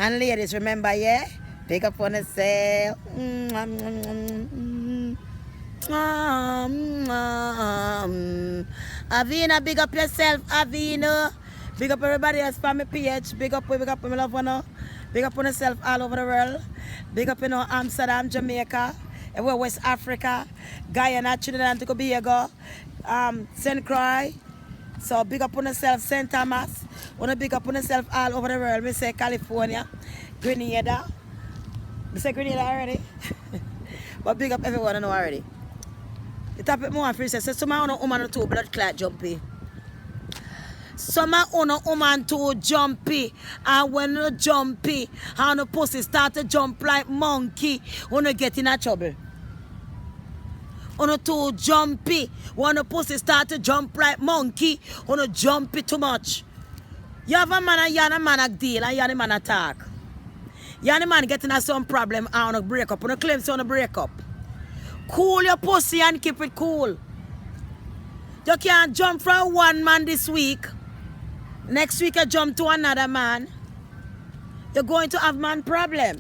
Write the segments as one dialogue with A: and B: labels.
A: And ladies, remember, yeah? Pick up on yourself. Avina, big up yourself, Avina. Big up everybody else for me PH. Big up my love one. Big up on yourself all over the world. Big up Amsterdam, Jamaica, everywhere West Africa, Guyana, Trinidad and Tobago, St. Croix. So big up on yourself, St. Thomas. Wanna big up on yourself all over the world. We say California, Grenada. We say Grenada already. But big up everyone I know already. The topic more for says so some woman too blood clot jumpy. Some woman too jumpy. And when you jumpy, and the pussy start to jump like monkey, when you get in a trouble. Too jumpy. When the pussy start to jump like monkey, when you jumpy too much. You have a man and you and a man a deal and you and a man attack. You and a man getting a some problem and a break up. When you claim so on a break up. Cool your pussy and keep it cool. You can't jump from one man this week. Next week you jump to another man. You're going to have man problem.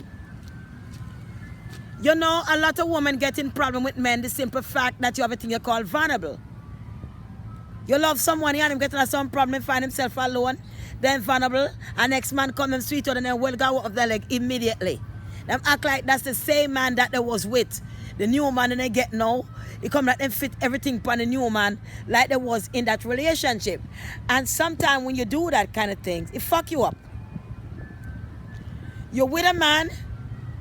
A: You know, a lot of women getting problem with men, the simple fact that you have a thing you call vulnerable. You love someone, and him getting some problem, find himself alone, then vulnerable, and next man come and sweet and then well go off their leg immediately. Them act like that's the same man that they was with. The new man and they get now, it come like them fit everything upon the new man like they was in that relationship. And sometimes when you do that kind of things, it fuck you up. You're with a man,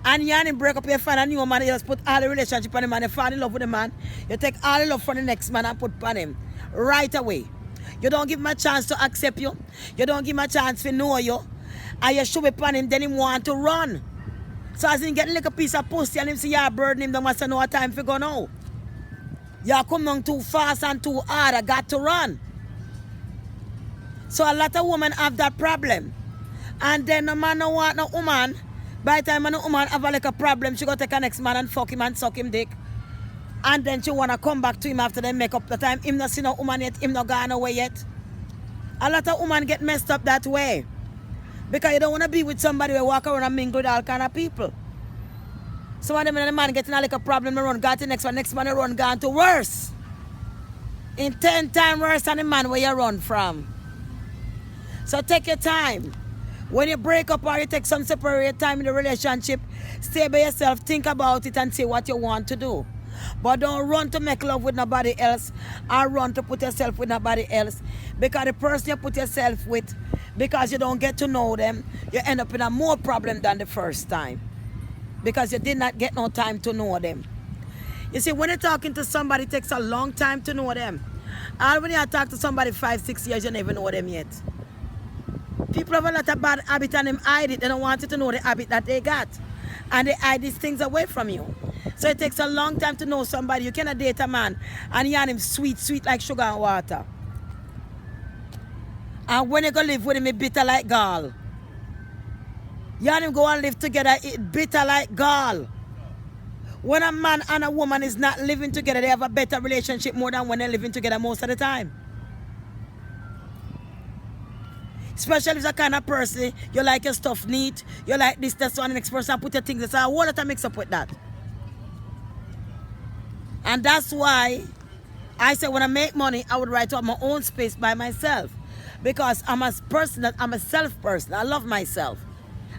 A: and you and him break up, you find a new man, you just put all the relationship on the man, you fall in love with the man, you take all the love from the next man and put on him right away. You don't give him a chance to accept you, you don't give him a chance to know you, and you show upon him, then him want to run. So as he get like a piece of pussy and him see you burden him, don't want to know what time for go now. You come down too fast and too hard, I got to run. So a lot of women have that problem. And then no man don't want no woman. By the time no woman have like a problem, she go take a next man and fuck him and suck him dick. And then she wanna come back to him after they make up the time. Him not see no woman yet, him not gone away yet. A lot of women get messed up that way. Because you don't want to be with somebody who walk around and mingle with all kind of people. So when the man getting a like a problem, they run got to next man they run gone to worse. In 10 times worse than the man where you run from. So take your time. When you break up or you take some separate time in the relationship, stay by yourself, think about it and see what you want to do. But don't run to make love with nobody else or run to put yourself with nobody else. Because the person you put yourself with, because you don't get to know them, you end up in a more problem than the first time. Because you did not get no time to know them. You see, when you're talking to somebody, it takes a long time to know them. And when you talk to somebody 5-6 years, you never know them yet. People have a lot of bad habit and them hide it. They don't want you to know the habit that they got. And they hide these things away from you. So it takes a long time to know somebody. You cannot date a man and you have him sweet like sugar and water. And when you go live with him, it's bitter like gall. You and him go and live together, it's bitter like gall. When a man and a woman is not living together, they have a better relationship more than when they're living together most of the time. Especially if you're the kind of person, you like your stuff neat, you like this, that's one, the next person put your things aside. What that mix up with that? And that's why I say when I make money, I would write out my own space by myself. Because I'm a person that I'm a self person. I love myself.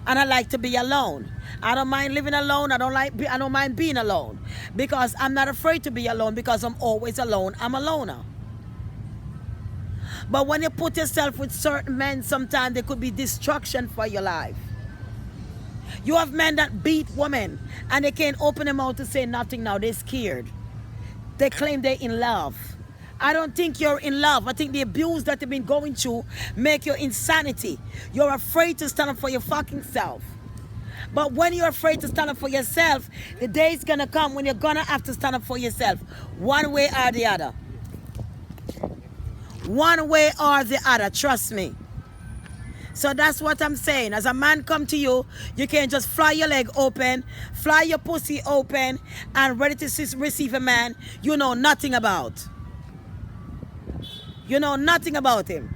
A: And I like to be alone. I don't mind living alone. I don't mind being alone. Because I'm not afraid to be alone because I'm always alone. I'm a loner. But when you put yourself with certain men, sometimes there could be destruction for your life. You have men that beat women and they can't open their mouth to say nothing now. They're scared. They claim they're in love. I don't think you're in love. I think the abuse that you've been going through make your insanity. You're afraid to stand up for your fucking self. But when you're afraid to stand up for yourself, the day is going to come when you're going to have to stand up for yourself. One way or the other. One way or the other, trust me. So that's what I'm saying. As a man come to you, you can't just fly your leg open, fly your pussy open, and ready to receive a man you know nothing about. You know nothing about him.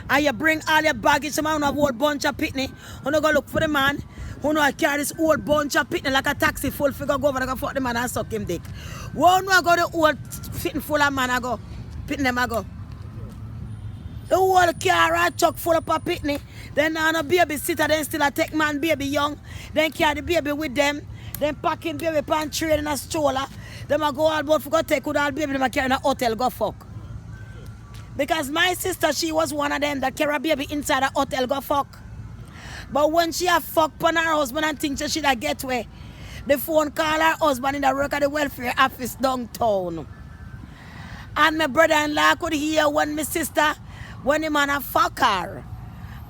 A: And you bring all your baggage, some man have a whole bunch of pitney. You go look for the man. You know I carry this whole bunch of pitney like a taxi full figure go over and go fuck the man and suck him dick. One I go the whole pitney full of man I go. Pitney them I go. The whole car and truck full of pitney. Then on a baby sitter, then still a take man baby young. Then carry the baby with them. Then packing baby pan trade in a stroller. Then I go all about for go take with all baby them I carry in a hotel go fuck. Because my sister, she was one of them that carry a baby inside a hotel go fuck. But when she have fuck on her husband and think she should get way, the phone call her husband in the work at the welfare office downtown. And my brother-in-law could hear when my sister, when the man a fuck her.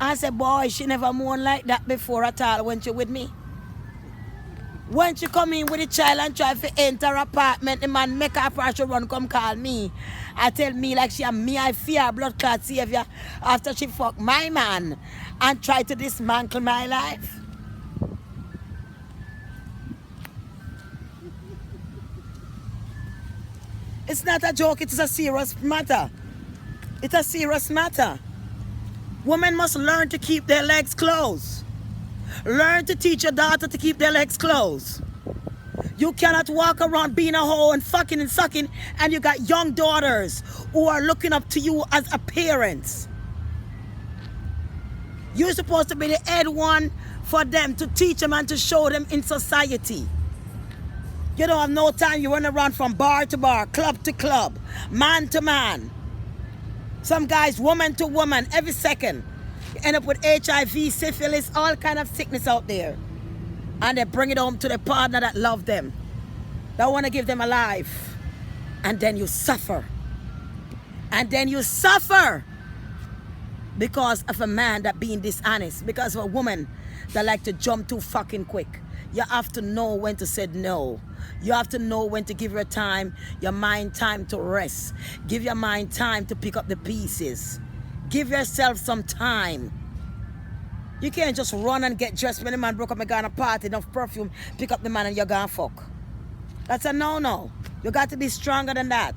A: I said, boy, she never moaned like that before at all when she with me. When she come in with the child and try to enter her apartment, the man make her for she run come call me. I tell me like she and me, I fear blood clot savior after she fuck my man and try to dismantle my life. It's not a joke, it's a serious matter. It's a serious matter. Women must learn to keep their legs closed. Learn to teach your daughter to keep their legs closed. You cannot walk around being a hoe and fucking and sucking and you got young daughters who are looking up to you as a parent. You're supposed to be the head one for them to teach them and to show them in society. You don't have no time. You run around from bar to bar, club to club, man to man. Some guys, woman to woman, every second. You end up with HIV, syphilis, all kind of sickness out there. And they bring it home to the partner that love them, that want to give them a life. And then you suffer. And then you suffer because of a man that being dishonest, because of a woman that like to jump too fucking quick. You have to know when to say no. You have to know when to give your time, your mind time to rest. Give your mind time to pick up the pieces. Give yourself some time. You can't just run and get dressed when the man broke up and go on a party, enough perfume, pick up the man and you're gonna fuck. That's a no-no. You got to be stronger than that.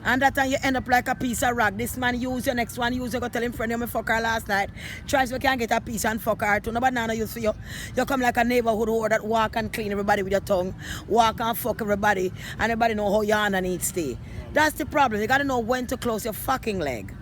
A: And that time you end up like a piece of rag. This man use your next one, use you go tell him friend you me fuck her last night. Try so you can get a piece and fuck her too. Nobody now use for you. You come like a neighborhood whore that walk and clean everybody with your tongue. Walk and fuck everybody. And everybody know how your underneath stay. That's the problem. You gotta know when to close your fucking leg.